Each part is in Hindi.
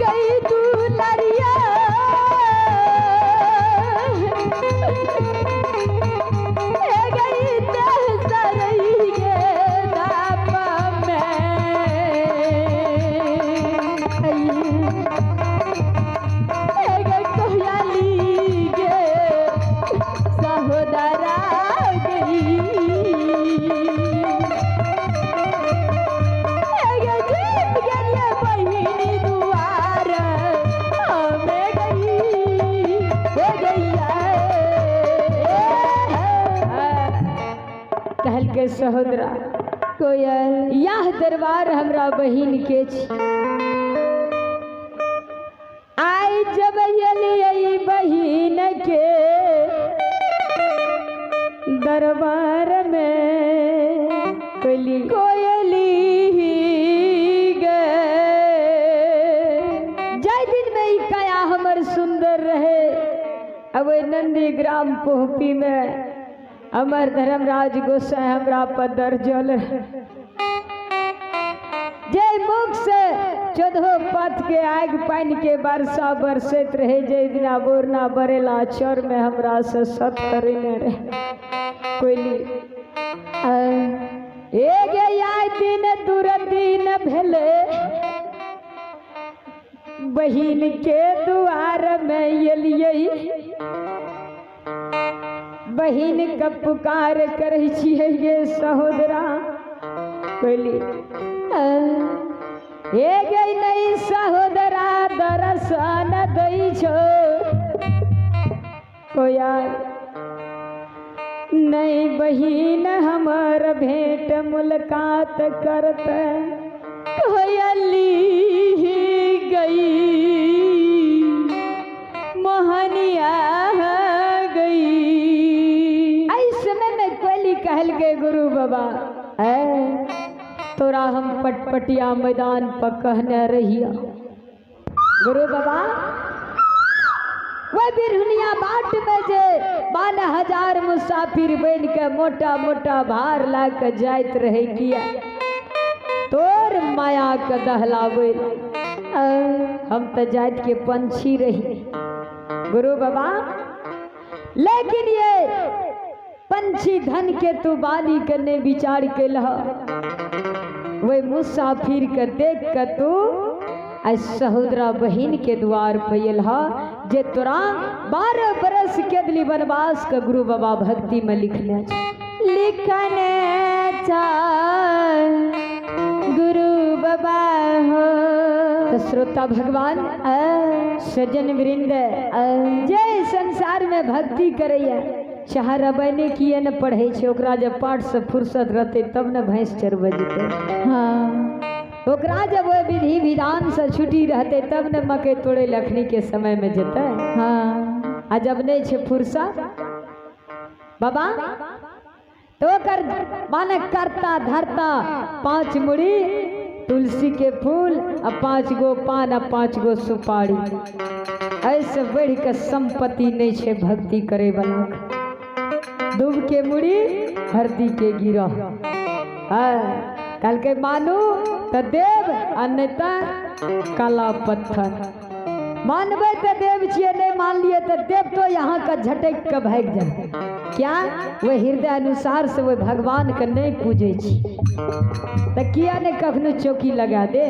गई तू लरिया के सहोदरा कोयल यह दरबार हमरा बहिन के छी। आई जब यली बहिन के दरबार में कोयली गए जय दिन में काया हमर सुंदर रहे। अब नंदी ग्राम पोहपी में अमर धर्मराज गोसाई हमरा पर दर्जल जय मुख से 14 पथ के आग पानी के वर्षा बरसत रहे। जय दिना बोरना बरेला चर में हमरा से सत करने रहे कोयली एक आय दिन दूर दिन भेले बहिन के द्वार में एलियै बहिन का पुकार करे छियै गे सहोदरा कोयली हे गे नहीं सहोदरा दर्शन दै छो कोयल नहीं बहिन हमर भेंट मुलाकात करते कोयली गई मोहनिया कहल के गुरु बाबा तोरा हम पटपटिया मैदान पर कहने रहिया गुरु बाबा वह बिरहुनिया बाट में जे 12,000 मुसाफिर बन के मोटा मोटा भार ला के जाइत रहे किया तोर माया के दहलावे हम तो जाइत के पंछी रही गुरु बाबा। लेकिन ये पंछी धन के तू बानी करने विचार के लहा वही मुसाफिर के देख कर तू आज सहोदरा बहिन के द्वार पे लहा जे तोरा 12 बरस के दिली वनवास का गुरु बाबा भक्ति में लिखने गुरु बाबा हो तो श्रोता भगवान सज्जन वृंद जय संसार में भक्ति करैया चाह रबने किए न पढ़े छे ओकरा जब पाठ से फुर्सत रहते तब न भैंस चरबे जते। हाँ ओकरा जब वो विधि विधान से छुट्टी रहते तब न मकई तोड़े लखनी के समय में जते। हाँ आ जब नहीं छे फुर्सत बाबा तो कर माने करता धरता 5 मुड़ी तुलसी के फूल और 5 गो पान और 5 गो सुपारी ऐसे बढ़ के संपत्ति नहीं छे भक्ति करे वाला दूब के मुड़ी हरदी के गिरा कल के मानू तो देव अन्यता काला पत्थर मानवे तो देव छिए नहीं मान लिए तो देव तो यहाँ का झटक के भाग जाए क्या वह हृदय अनुसार से वह भगवान के नहीं पूजे तो किया ने कखनो चौकी लगा दे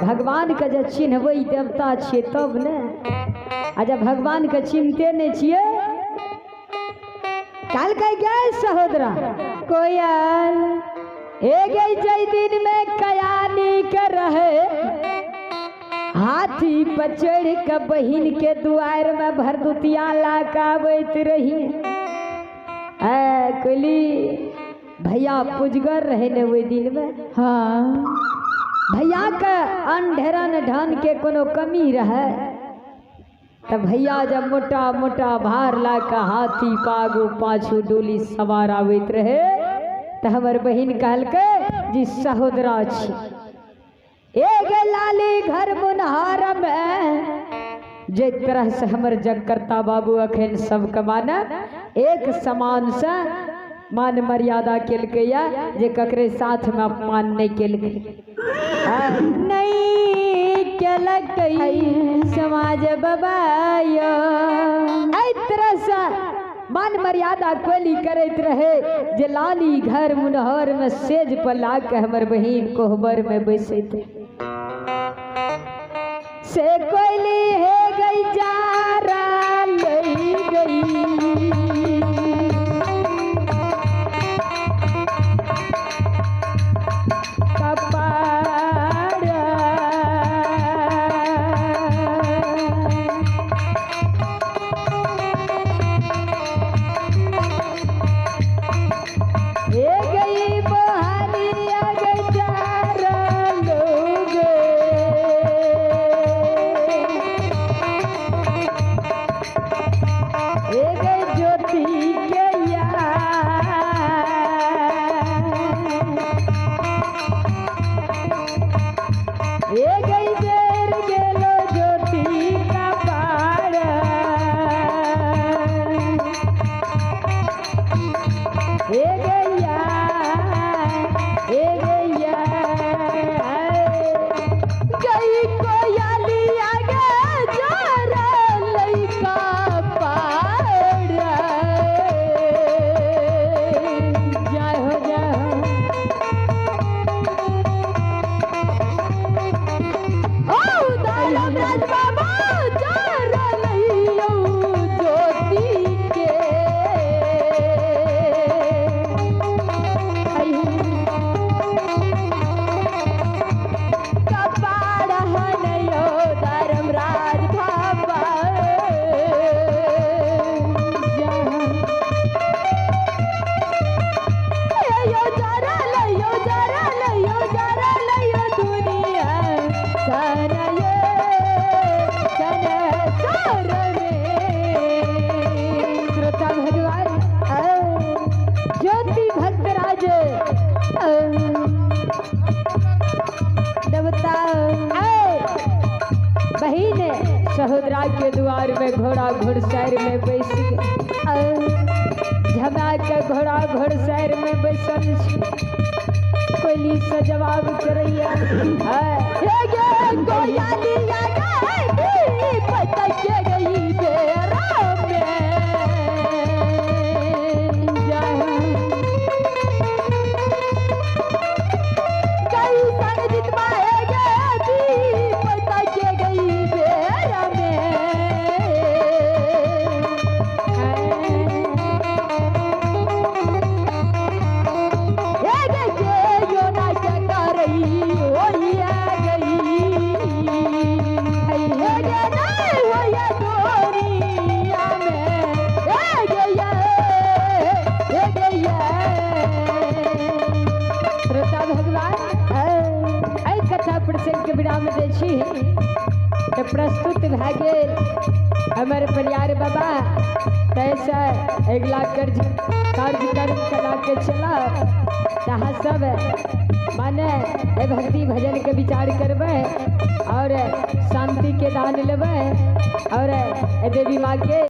भगवान के जब चिन्हबै देवता छिए तब ने आ जब भगवान के चिन्हते नहीं छिए काल कह गए सहोदरा कोयल एक जय दिन में कयानी कर रहे हाथी पर चढ़ के बहिन के द्वार में भरदुतिया लाकावत रही कोयली भैया पुजगर रहे ने वो दिन में। हाँ भैया के अंधेरन ढन के कोनो कमी रहे तब भैया जब मोटा मोटा भार ला के हाथी पागू पाछू डोली सवार आवत रहे तो हमर बहिन कहल के जी सहोदरा छी एक लाली घर मुनहार में जे तरह से हमर जगकर्ता बाबू अखन सब कमाना एक समान से मान मर्यादा केलकै या जे ककरे साथ में अपमान नहीं केलकै नहीं कई समाज बबायो ऐ तरह से मान मर्यादा कोली करत रहे जे लाली घर मुनहर में सेज पर लाग के हमर बहिन कोहबर में बैसत से कोयली है गई जारा लई गई सहोदरा के द्वार में घोड़ा घुड़सैर में बैस झमा के घोड़ा घुड़सैर में बैसल कोयली से जवाब करैया गई बेरा प्रस्तुत भए गेल हमर परिवार बाबा तैसा अगला कार्यक्रम कला के चला तहाँ सब माने भक्ति भजन के विचार करबै और शांति के दान लेबै और देवी माँ के